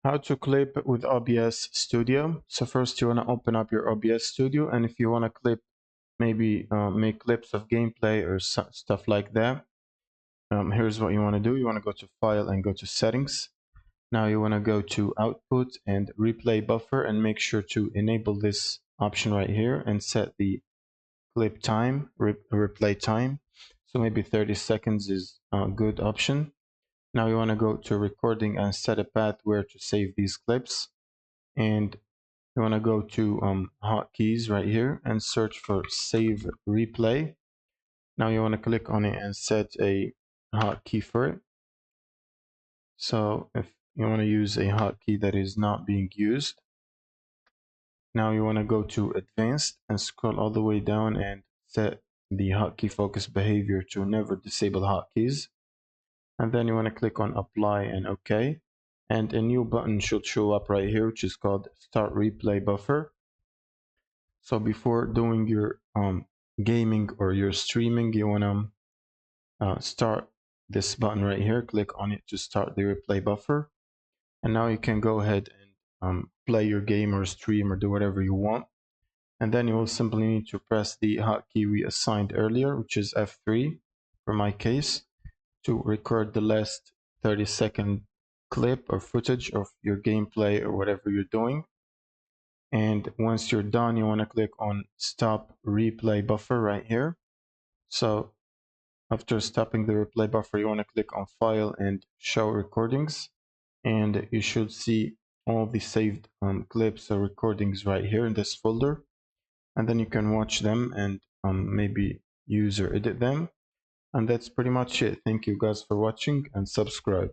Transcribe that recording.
How to clip with OBS Studio. So first you want to open up your OBS Studio, and if you want to clip, maybe make clips of gameplay or stuff like that, here's what you want to do. You want to go to File and go to Settings. Now you want to go to Output and Replay Buffer and make sure to enable this option right here and set the clip time, replay time. So maybe 30 seconds is a good option. Now you want to go to recording and set a path where to save these clips. And you want to go to hotkeys right here and search for save replay. Now you want to click on it and set a hotkey for it. So if you want to use a hotkey that is not being used, now you want to go to advanced and scroll all the way down and set the hotkey focus behavior to never disable hotkeys. And then you want to click on apply and OK. And a new button should show up right here, which is called start replay buffer. So before doing your gaming or your streaming, you want to start this button right here. Click on it to start the replay buffer. And now you can go ahead and play your game or stream or do whatever you want. And then you will simply need to press the hotkey we assigned earlier, which is F3 for my case, to record the last 30-second clip or footage of your gameplay or whatever you're doing. And once you're done, you want to click on stop replay buffer right here. So after stopping the replay buffer, you want to click on file and show recordings, and you should see all the saved clips or recordings right here in this folder. And then you can watch them and maybe use or edit them. And that's pretty much it. Thank you guys for watching, and subscribe.